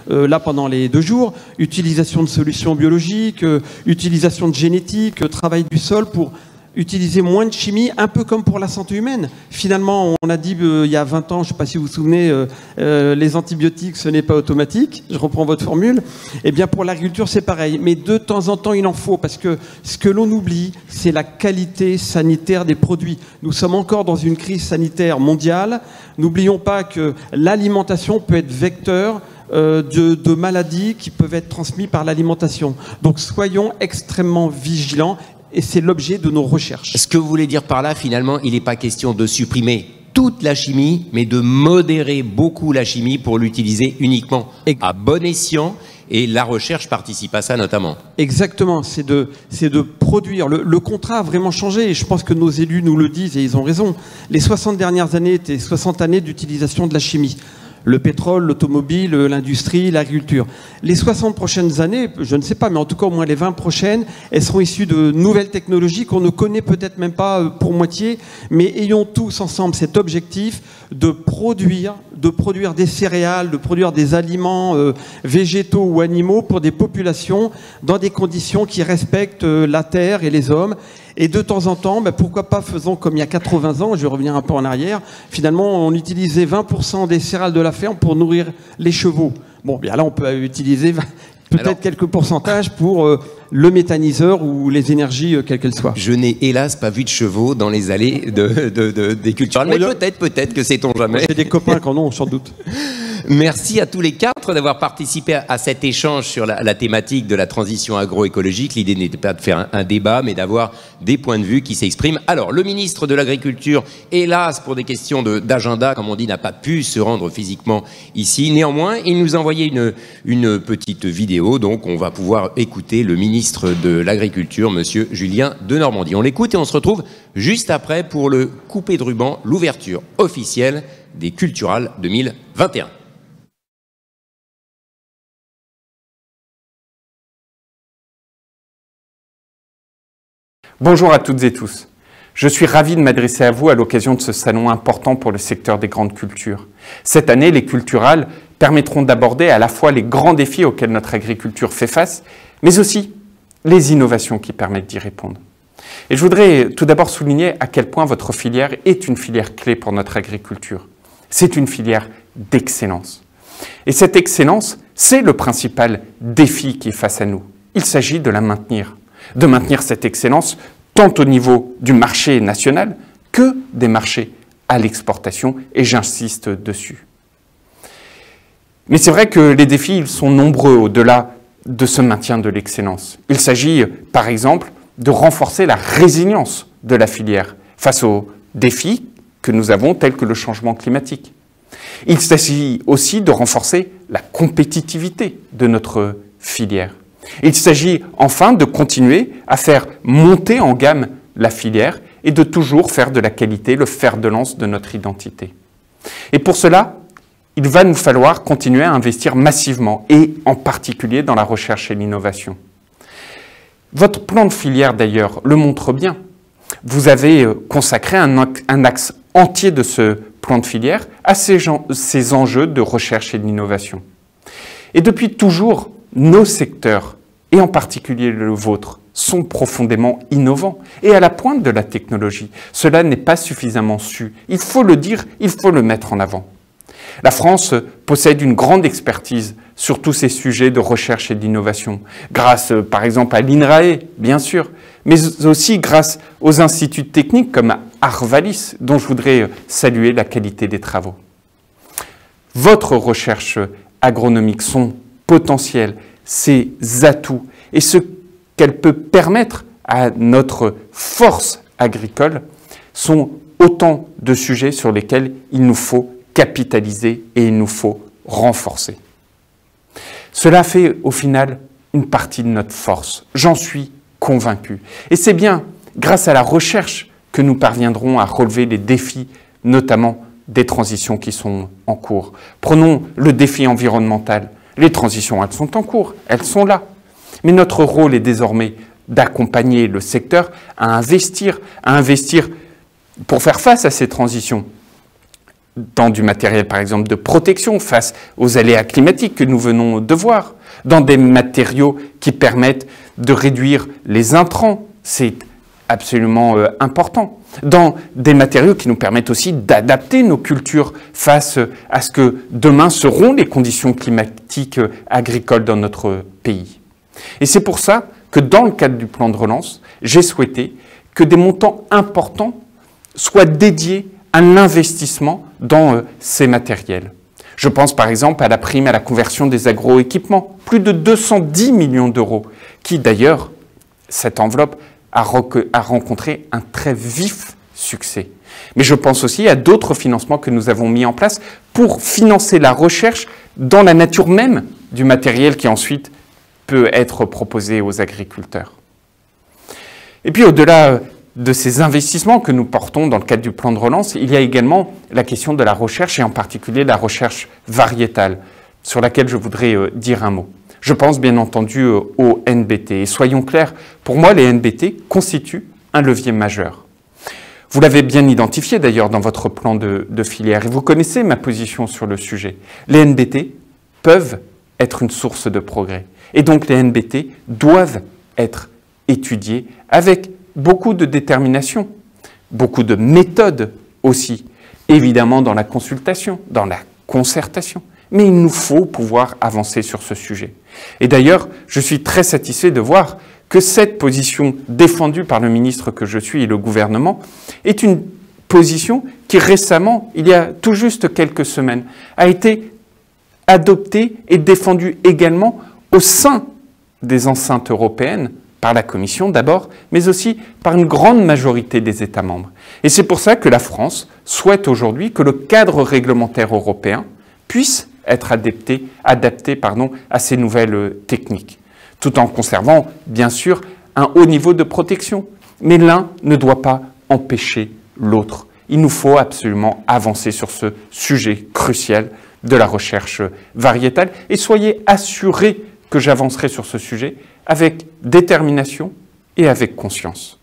là pendant les 2 jours. Utilisation de solutions biologiques, utilisation de génétique, travail du sol pour utiliser moins de chimie, un peu comme pour la santé humaine. Finalement, on a dit il y a 20 ans, je ne sais pas si vous vous souvenez, les antibiotiques, ce n'est pas automatique. Je reprends votre formule. Eh bien, pour l'agriculture, c'est pareil. Mais de temps en temps, il en faut, parce que ce que l'on oublie, c'est la qualité sanitaire des produits. Nous sommes encore dans une crise sanitaire mondiale. N'oublions pas que l'alimentation peut être vecteur de maladies qui peuvent être transmises par l'alimentation. Donc, soyons extrêmement vigilants. Et c'est l'objet de nos recherches. Ce que vous voulez dire par là, finalement, il n'est pas question de supprimer toute la chimie, mais de modérer beaucoup la chimie pour l'utiliser uniquement à bon escient. Et la recherche participe à ça notamment. Exactement, c'est de produire. Le contrat a vraiment changé et je pense que nos élus nous le disent et ils ont raison. Les 60 dernières années étaient 60 années d'utilisation de la chimie. Le pétrole, l'automobile, l'industrie, l'agriculture. Les 60 prochaines années, je ne sais pas, mais en tout cas au moins les 20 prochaines, elles seront issues de nouvelles technologies qu'on ne connaît peut-être même pas pour moitié, mais ayons tous ensemble cet objectif de produire des céréales, de produire des aliments végétaux ou animaux pour des populations dans des conditions qui respectent la terre et les hommes. Et de temps en temps, pourquoi pas faisons comme il y a 80 ans, je vais revenir un peu en arrière, finalement on utilisait 20% des céréales de la ferme pour nourrir les chevaux. Bon, bien là on peut utiliser peut-être quelques pourcentages pour le méthaniseur ou les énergies quelles qu'elles soient. Je n'ai hélas pas vu de chevaux dans les allées des culturales, mais peut-être que sait-on jamais. J'ai des copains qui en ont sans doute. Merci à tous les quatre d'avoir participé à cet échange sur la thématique de la transition agroécologique. L'idée n'était pas de faire un débat, mais d'avoir des points de vue qui s'expriment. Alors, le ministre de l'Agriculture, hélas, pour des questions d'agenda, comme on dit, n'a pas pu se rendre physiquement ici. Néanmoins, il nous a envoyé une petite vidéo, donc on va pouvoir écouter le ministre de l'Agriculture, monsieur Julien Denormandie. On l'écoute et on se retrouve juste après pour le couper de ruban, l'ouverture officielle des Culturales 2021. Bonjour à toutes et tous. Je suis ravi de m'adresser à vous à l'occasion de ce salon important pour le secteur des grandes cultures. Cette année, les Culturales permettront d'aborder à la fois les grands défis auxquels notre agriculture fait face, mais aussi les innovations qui permettent d'y répondre. Et je voudrais tout d'abord souligner à quel point votre filière est une filière clé pour notre agriculture. C'est une filière d'excellence. Et cette excellence, c'est le principal défi qui est face à nous. Il s'agit de la maintenir. De maintenir cette excellence tant au niveau du marché national que des marchés à l'exportation, et j'insiste dessus. Mais c'est vrai que les défis ils sont nombreux au-delà de ce maintien de l'excellence. Il s'agit, par exemple, de renforcer la résilience de la filière face aux défis que nous avons, tels que le changement climatique. Il s'agit aussi de renforcer la compétitivité de notre filière. Il s'agit enfin de continuer à faire monter en gamme la filière et de toujours faire de la qualité le fer de lance de notre identité. Et pour cela, il va nous falloir continuer à investir massivement et en particulier dans la recherche et l'innovation. Votre plan de filière d'ailleurs le montre bien. Vous avez consacré un axe entier de ce plan de filière à ces enjeux de recherche et d'innovation. Et depuis toujours, nos secteurs, et en particulier le vôtre, sont profondément innovants et à la pointe de la technologie. Cela n'est pas suffisamment su. Il faut le dire, il faut le mettre en avant. La France possède une grande expertise sur tous ces sujets de recherche et d'innovation, grâce par exemple à l'INRAE, bien sûr, mais aussi grâce aux instituts techniques comme Arvalis, dont je voudrais saluer la qualité des travaux. Votre recherche agronomique, son potentiel, ses atouts et ce qu'elle peut permettre à notre force agricole sont autant de sujets sur lesquels il nous faut capitaliser et il nous faut renforcer. Cela fait au final une partie de notre force, j'en suis convaincu. Et c'est bien grâce à la recherche que nous parviendrons à relever les défis, notamment des transitions qui sont en cours. Prenons le défi environnemental. Les transitions, elles sont en cours, elles sont là. Mais notre rôle est désormais d'accompagner le secteur à investir pour faire face à ces transitions dans du matériel, par exemple, de protection face aux aléas climatiques que nous venons de voir, dans des matériaux qui permettent de réduire les intrants, c'est absolument important, dans des matériaux qui nous permettent aussi d'adapter nos cultures face à ce que demain seront les conditions climatiques agricoles dans notre pays. Et c'est pour ça que dans le cadre du plan de relance, j'ai souhaité que des montants importants soient dédiés à l'investissement dans ces matériels. Je pense par exemple à la prime à la conversion des agroéquipements, plus de 210 millions d'euros, qui d'ailleurs, cette enveloppe a rencontré un très vif succès. Mais je pense aussi à d'autres financements que nous avons mis en place pour financer la recherche dans la nature même du matériel qui ensuite peut être proposé aux agriculteurs. Et puis au-delà de ces investissements que nous portons dans le cadre du plan de relance, il y a également la question de la recherche, et en particulier la recherche variétale, sur laquelle je voudrais dire un mot. Je pense bien entendu aux NBT. Et soyons clairs, pour moi, les NBT constituent un levier majeur. Vous l'avez bien identifié d'ailleurs dans votre plan de filière, et vous connaissez ma position sur le sujet. Les NBT peuvent être une source de progrès. Et donc les NBT doivent être étudiés avec beaucoup de détermination, beaucoup de méthodes aussi, évidemment dans la consultation, dans la concertation. Mais il nous faut pouvoir avancer sur ce sujet. Et d'ailleurs, je suis très satisfait de voir que cette position défendue par le ministre que je suis et le gouvernement est une position qui récemment, il y a tout juste quelques semaines, a été adoptée et défendue également au sein des enceintes européennes, par la Commission d'abord, mais aussi par une grande majorité des États membres. Et c'est pour ça que la France souhaite aujourd'hui que le cadre réglementaire européen puisse être adapté à ces nouvelles techniques, tout en conservant, bien sûr, un haut niveau de protection. Mais l'un ne doit pas empêcher l'autre. Il nous faut absolument avancer sur ce sujet crucial de la recherche variétale. Et soyez assurés que j'avancerai sur ce sujet avec détermination et avec conscience.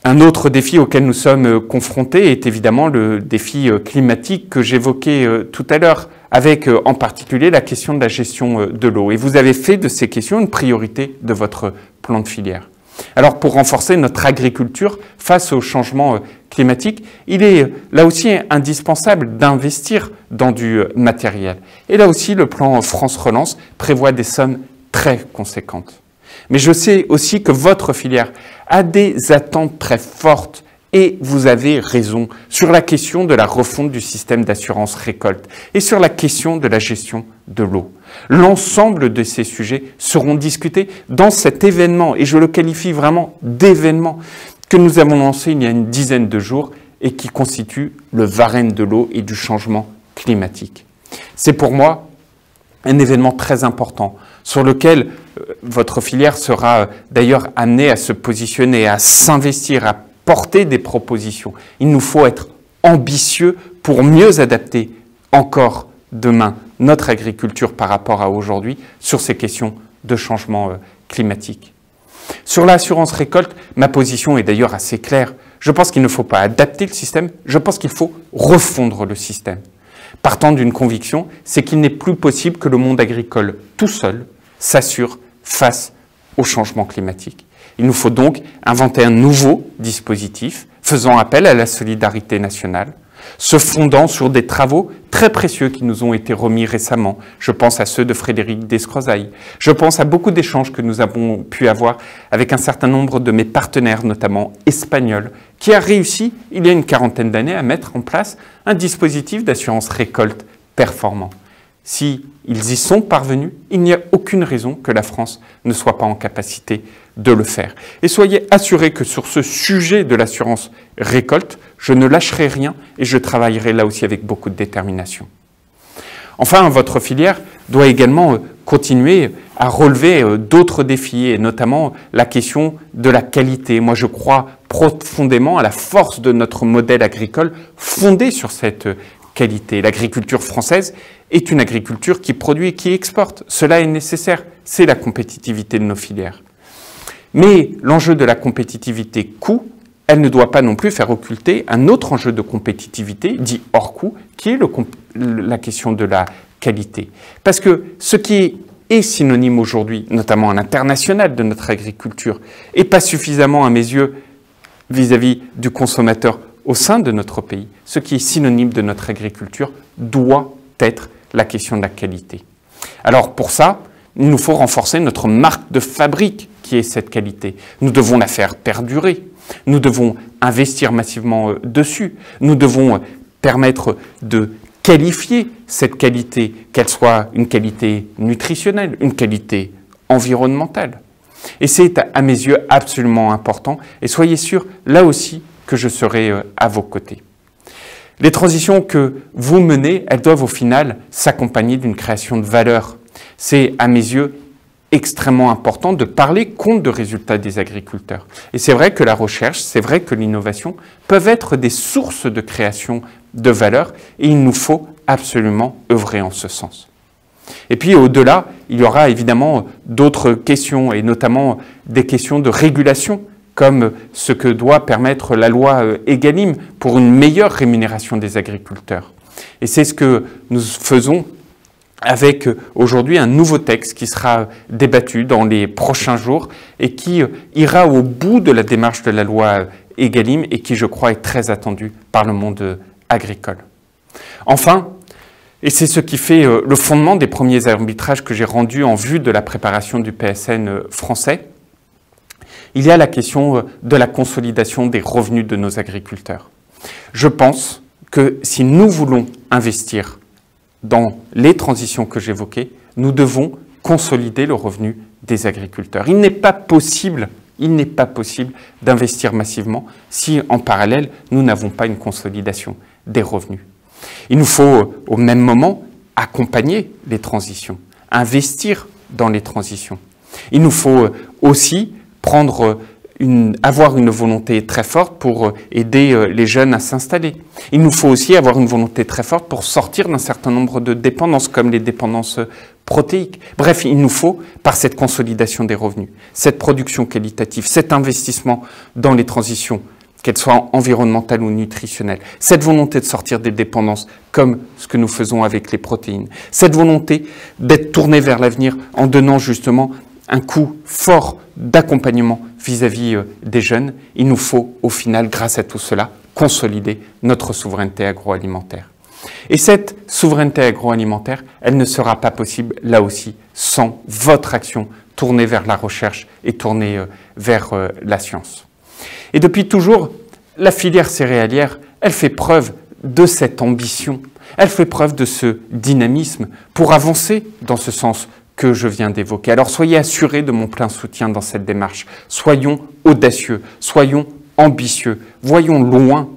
Un autre défi auquel nous sommes confrontés est évidemment le défi climatique que j'évoquais tout à l'heure, avec en particulier la question de la gestion de l'eau. Et vous avez fait de ces questions une priorité de votre plan de filière. Alors pour renforcer notre agriculture face au changement climatique, il est là aussi indispensable d'investir dans du matériel. Et là aussi, le plan France Relance prévoit des sommes très conséquentes. Mais je sais aussi que votre filière a des attentes très fortes et vous avez raison sur la question de la refonte du système d'assurance récolte et sur la question de la gestion de l'eau. L'ensemble de ces sujets seront discutés dans cet événement, et je le qualifie vraiment d'événement, que nous avons lancé il y a une dizaine de jours et qui constitue le Varenne de l'eau et du changement climatique. C'est pour moi un événement très important sur lequel votre filière sera d'ailleurs amenée à se positionner, à s'investir, à porter des propositions. Il nous faut être ambitieux pour mieux adapter encore demain notre agriculture par rapport à aujourd'hui sur ces questions de changement climatique. Sur l'assurance récolte, ma position est d'ailleurs assez claire. Je pense qu'il ne faut pas adapter le système, je pense qu'il faut refondre le système. Partant d'une conviction, c'est qu'il n'est plus possible que le monde agricole tout seul s'assure face au changement climatique. Il nous faut donc inventer un nouveau dispositif faisant appel à la solidarité nationale, se fondant sur des travaux très précieux qui nous ont été remis récemment. Je pense à ceux de Frédéric Descrozaille. Je pense à beaucoup d'échanges que nous avons pu avoir avec un certain nombre de mes partenaires, notamment espagnols, qui a réussi, il y a une quarantaine d'années, à mettre en place un dispositif d'assurance récolte performant. Si ils y sont parvenus, il n'y a aucune raison que la France ne soit pas en capacité de le faire. Et soyez assurés que sur ce sujet de l'assurance récolte, je ne lâcherai rien et je travaillerai là aussi avec beaucoup de détermination. Enfin, votre filière doit également continuer à relever d'autres défis, et notamment la question de la qualité. Moi, je crois profondément à la force de notre modèle agricole fondé sur cette qualité. L'agriculture française est une agriculture qui produit et qui exporte. Cela est nécessaire, c'est la compétitivité de nos filières. Mais l'enjeu de la compétitivité coût, elle ne doit pas non plus faire occulter un autre enjeu de compétitivité, dit hors coût, qui est la question de la qualité. Parce que ce qui est synonyme aujourd'hui, notamment à l'international de notre agriculture, et pas suffisamment à mes yeux vis-à-vis du consommateur au sein de notre pays, ce qui est synonyme de notre agriculture doit être la question de la qualité. Alors pour ça, il nous faut renforcer notre marque de fabrique qui est cette qualité. Nous devons la faire perdurer. Nous devons investir massivement dessus. Nous devons permettre de qualifier cette qualité, qu'elle soit une qualité nutritionnelle, une qualité environnementale. Et c'est à mes yeux absolument important. Et soyez sûrs, là aussi, que je serai à vos côtés. Les transitions que vous menez, elles doivent au final s'accompagner d'une création de valeur. C'est à mes yeux extrêmement important de parler compte de résultats des agriculteurs. Et c'est vrai que la recherche, c'est vrai que l'innovation peuvent être des sources de création de valeur et il nous faut absolument œuvrer en ce sens. Et puis au-delà, il y aura évidemment d'autres questions et notamment des questions de régulation comme ce que doit permettre la loi Egalim pour une meilleure rémunération des agriculteurs. Et c'est ce que nous faisons avec aujourd'hui un nouveau texte qui sera débattu dans les prochains jours et qui ira au bout de la démarche de la loi Egalim et qui, je crois, est très attendu par le monde agricole. Enfin, et c'est ce qui fait le fondement des premiers arbitrages que j'ai rendus en vue de la préparation du PSN français, il y a la question de la consolidation des revenus de nos agriculteurs. Je pense que si nous voulons investir dans les transitions que j'évoquais, nous devons consolider le revenu des agriculteurs. Il n'est pas possible d'investir massivement si, en parallèle, nous n'avons pas une consolidation des revenus. Il nous faut, au même moment, accompagner les transitions, investir dans les transitions. Il nous faut aussi avoir une volonté très forte pour aider les jeunes à s'installer. Il nous faut aussi avoir une volonté très forte pour sortir d'un certain nombre de dépendances, comme les dépendances protéiques. Bref, il nous faut, par cette consolidation des revenus, cette production qualitative, cet investissement dans les transitions, qu'elles soient environnementales ou nutritionnelles, cette volonté de sortir des dépendances, comme ce que nous faisons avec les protéines, cette volonté d'être tourné vers l'avenir en donnant justement un coup fort d'accompagnement vis-à-vis des jeunes, il nous faut au final, grâce à tout cela, consolider notre souveraineté agroalimentaire. Et cette souveraineté agroalimentaire, elle ne sera pas possible, là aussi, sans votre action tournée vers la recherche et tournée vers la science. Et depuis toujours, la filière céréalière, elle fait preuve de cette ambition, elle fait preuve de ce dynamisme pour avancer dans ce sens que je viens d'évoquer. Alors soyez assurés de mon plein soutien dans cette démarche. Soyons audacieux, soyons ambitieux, voyons loin.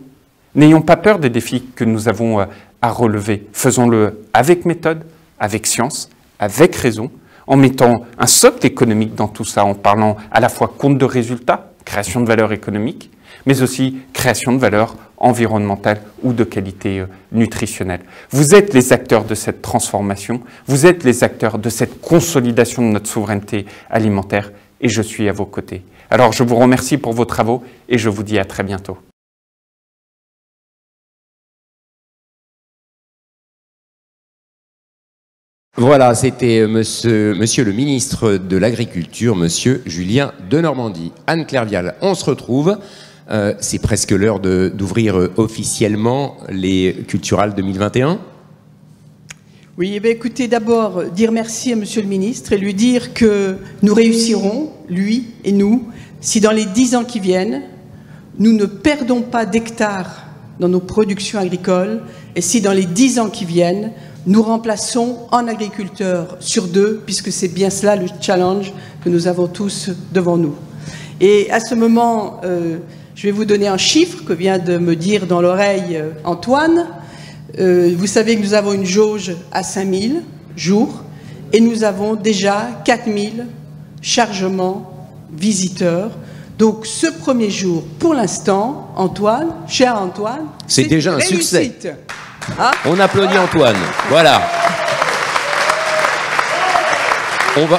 N'ayons pas peur des défis que nous avons à relever. Faisons-le avec méthode, avec science, avec raison, en mettant un socle économique dans tout ça, en parlant à la fois compte de résultats, création de valeur économique, mais aussi création de valeur environnementale ou de qualité nutritionnelle. Vous êtes les acteurs de cette transformation, vous êtes les acteurs de cette consolidation de notre souveraineté alimentaire et je suis à vos côtés. Alors je vous remercie pour vos travaux et je vous dis à très bientôt. Voilà, c'était monsieur le ministre de l'Agriculture, monsieur Julien Denormandie. Anne-Claire Vial, on se retrouve. C'est presque l'heure d'ouvrir officiellement les Culturales 2021. Oui, eh bien, écoutez, d'abord dire merci à monsieur le ministre et lui dire que nous réussirons, lui et nous, si dans les 10 ans qui viennent, nous ne perdons pas d'hectares dans nos productions agricoles et si dans les 10 ans qui viennent, nous remplaçons un agriculteur sur 2, puisque c'est bien cela le challenge que nous avons tous devant nous. Et à ce moment, je vais vous donner un chiffre que vient de me dire dans l'oreille Antoine. Vous savez que nous avons une jauge à 5000 jours et nous avons déjà 4000 chargements visiteurs. Donc ce premier jour, pour l'instant, Antoine, cher Antoine, c'est déjà un succès. Hein? On applaudit Antoine. Voilà.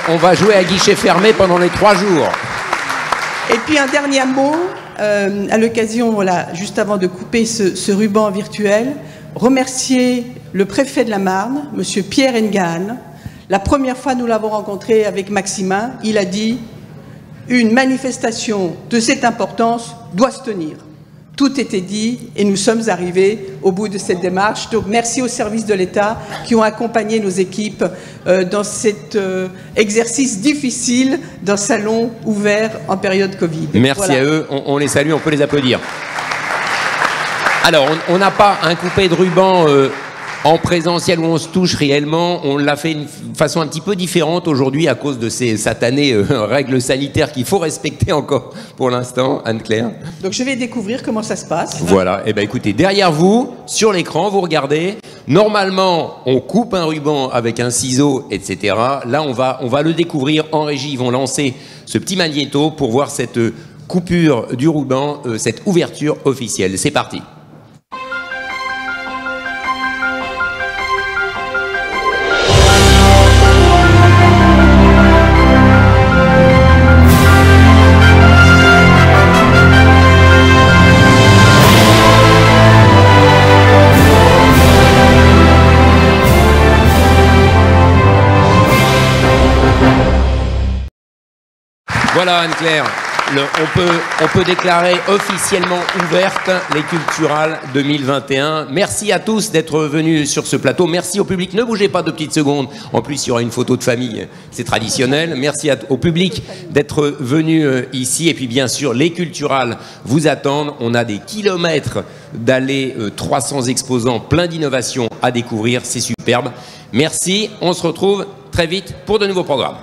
On va jouer à guichet fermé pendant les 3 jours. Et puis un dernier mot, à l'occasion, voilà, juste avant de couper ce ruban virtuel, remercier le préfet de la Marne, monsieur Pierre Engahan. La première fois nous l'avons rencontré avec Maximin, il a dit « Une manifestation de cette importance doit se tenir ». Tout était dit et nous sommes arrivés au bout de cette démarche. Donc merci aux services de l'État qui ont accompagné nos équipes dans cet exercice difficile d'un salon ouvert en période Covid. Merci voilà. À eux, on les salue, on peut les applaudir. Alors, on n'a pas un coupé de ruban en présentiel où on se touche réellement, on l'a fait d'une façon un petit peu différente aujourd'hui à cause de ces satanées règles sanitaires qu'il faut respecter encore pour l'instant, Anne-Claire. Donc je vais découvrir comment ça se passe. Voilà, et bien écoutez, derrière vous, sur l'écran, vous regardez, Normalement, on coupe un ruban avec un ciseau, etc. Là, on va le découvrir en régie. Ils vont lancer ce petit magnéto pour voir cette coupure du ruban, cette ouverture officielle. C'est parti. Voilà Anne-Claire, on peut déclarer officiellement ouverte les Culturales 2021. Merci à tous d'être venus sur ce plateau. Merci au public. Ne bougez pas 2 petites secondes. En plus, il y aura une photo de famille. C'est traditionnel. Merci au public d'être venu ici. Et puis, bien sûr, les Culturales vous attendent. On a des kilomètres d'aller, 300 exposants, plein d'innovations à découvrir. C'est superbe. Merci. On se retrouve très vite pour de nouveaux programmes.